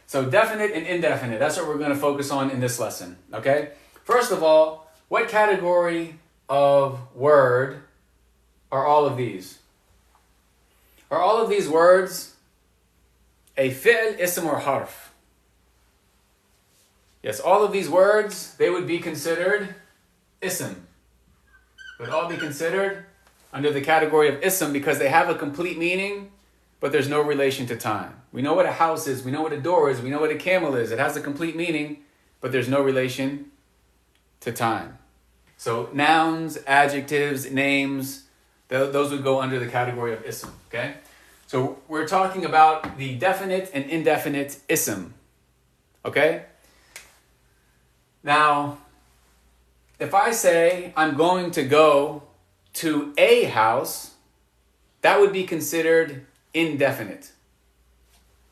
So definite and indefinite, that's what we're going to focus on in this lesson, okay? First of all, what category of word are all of these? Are all of these words a fi'l, ism, or harf? Yes, all of these words, they would be considered ism. Would all be considered under the category of ism because they have a complete meaning, but there's no relation to time. We know what a house is, we know what a door is, we know what a camel is. It has a complete meaning, but there's no relation to time. So nouns, adjectives, names, those would go under the category of ism, okay? So we're talking about the definite and indefinite ism, okay? Now, if I say I'm going to go to a house, that would be considered indefinite.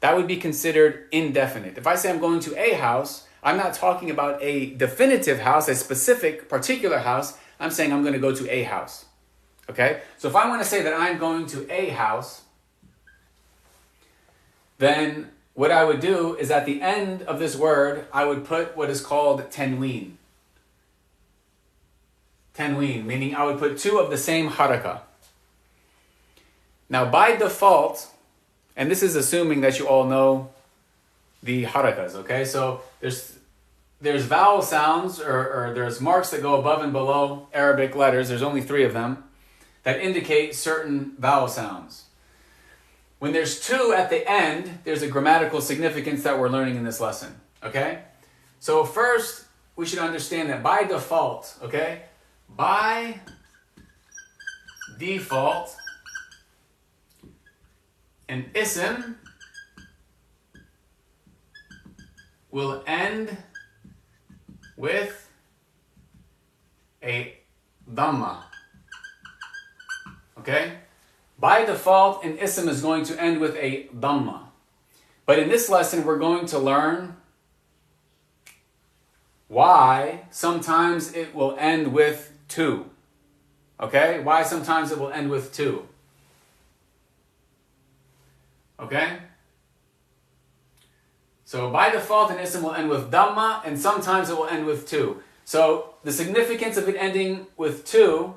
That would be considered indefinite. If I say I'm going to a house, I'm not talking about a definitive house, a specific, particular house. I'm saying I'm going to go to a house. Okay? So if I want to say that I'm going to a house, then what I would do is at the end of this word, I would put what is called tanween. Tanween, meaning I would put two of the same harakah. Now by default, and this is assuming that you all know the harakas, okay? So there's vowel sounds or there's marks that go above and below Arabic letters. There's only 3 of them that indicate certain vowel sounds. When there's 2 at the end, there's a grammatical significance that we're learning in this lesson, okay? So first, we should understand that by default, okay? By default, an ism will end with a dhamma. Okay? By default, an ism is going to end with a dhamma. But in this lesson, we're going to learn why sometimes it will end with 2. Okay? Why sometimes it will end with 2. Okay? So by default, an ism will end with dhamma, and sometimes it will end with 2. So the significance of it ending with 2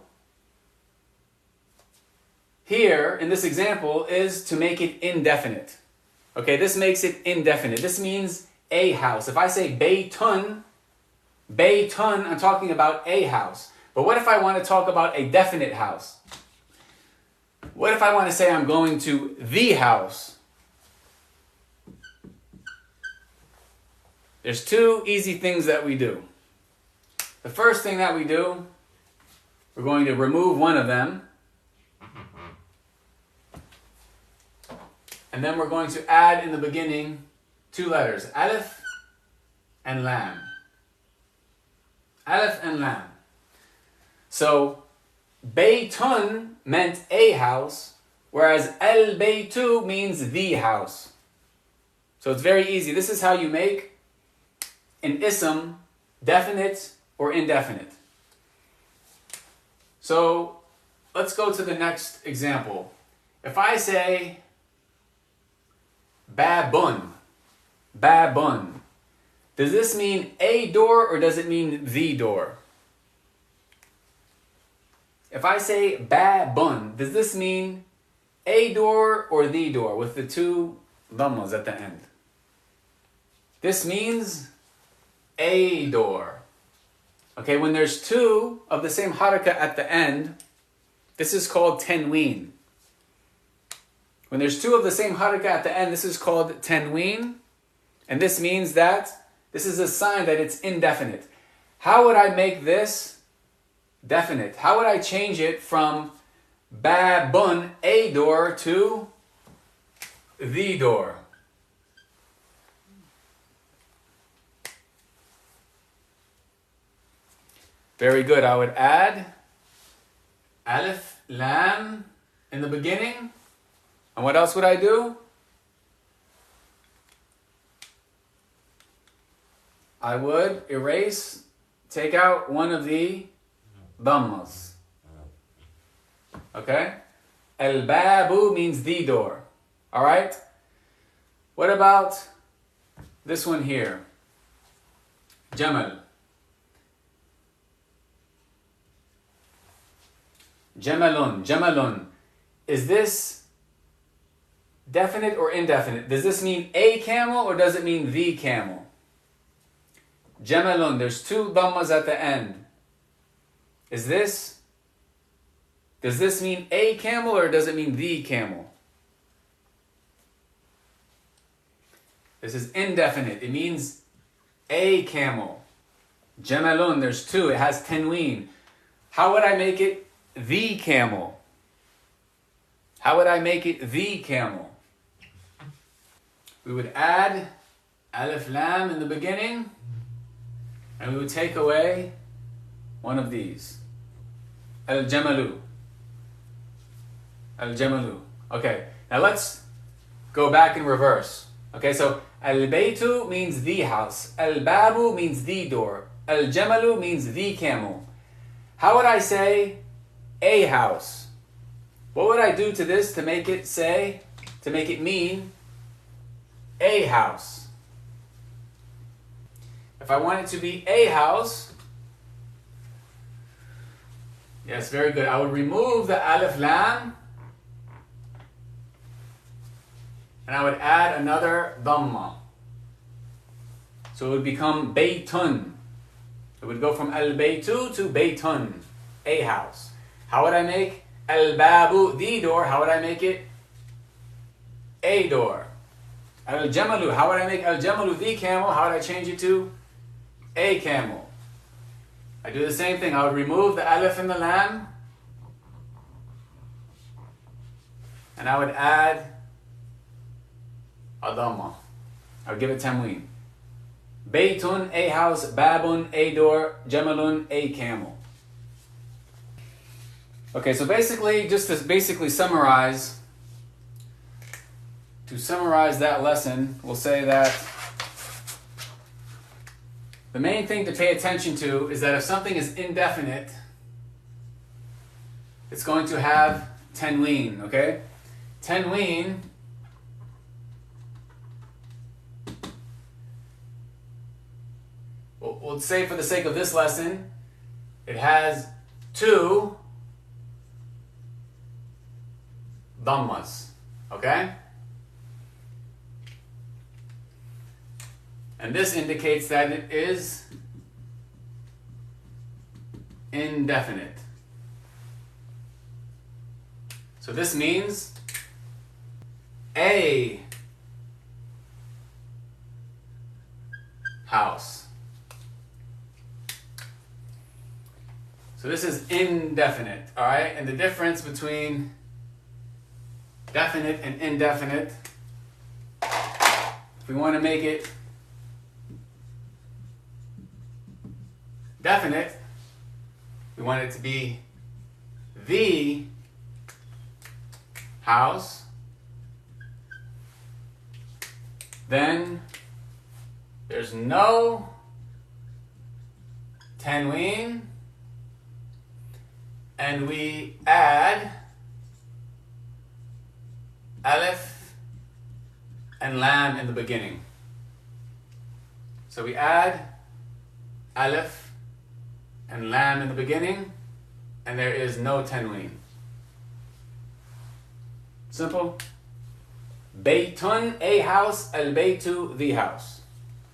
here in this example is to make it indefinite. Okay, this makes it indefinite. This means a house. If I say baytun, I'm talking about a house. But what if I want to talk about a definite house? What if I want to say I'm going to the house? There's 2 easy things that we do. The first thing that we do, we're going to remove one of them. And then we're going to add in the beginning 2 letters, alif and lam. Alif and lam. So, baytun meant a house, whereas al-baytu means the house. So it's very easy. This is how you make an ism definite or indefinite. So let's go to the next example. If I say babun, does this mean a door or does it mean the door? If I say babun, does this mean a door or the door with the 2 dhammas at the end? This means a door. Okay, when there's 2 of the same harakah at the end, this is called tanween. When there's 2 of the same harakah at the end, this is called tanween. And this means that this is a sign that it's indefinite. How would I make this definite? How would I change it from babun, a door, to the door? Very good. I would add alif, lam in the beginning. And what else would I do? I would erase, take out one of the dhammas. Okay? Al-babu means the door. Alright? What about this one here, Jamal. Jamalun, Jamalun. Is this definite or indefinite? Does this mean a camel or does it mean the camel? Jamalun, there's two dhammas at the end. Does this mean a camel or does it mean the camel? This is indefinite. It means a camel. Jamalun, there's two. It has tanween. How would I make it the camel? How would I make it the camel? We would add alif lam in the beginning and we would take away one of these. Al-jamalu. Al-jamalu. Okay, now let's go back in reverse. Okay, so al-baytu means the house. Al-babu means the door. Al-jamalu means the camel. How would I say a house? What would I do to this to make it mean a house? If I want it to be a house, yes, very good. I would remove the alif lam and I would add another dhamma. So it would become baytun. It would go from al-baytu to baytun, a house. How would I make al-babu, the door? How would I make it a door? Al-jamalu, how would I make al-jamalu, the camel? How would I change it to a camel? I do the same thing. I would remove the alif and the lam and I would add a dhamma. I would give it tanween. Baytun, a house. Babun, a door. Jamalun, a camel. Okay, so basically, just to summarize, that lesson, we'll say that the main thing to pay attention to is that if something is indefinite, it's going to have tanween, okay? Tanween we'll say for the sake of this lesson, it has two dhammas, okay? And this indicates that it is indefinite. So this means a house. So this is indefinite, all right? And the difference between definite and indefinite, if we want to make it definite, we want it to be the house, then there's no tanween, and we add alif and lam in the beginning. So we add alif and lam in the beginning, and there is no tanween. Simple. Baytun, a house. Al-baytu, the house.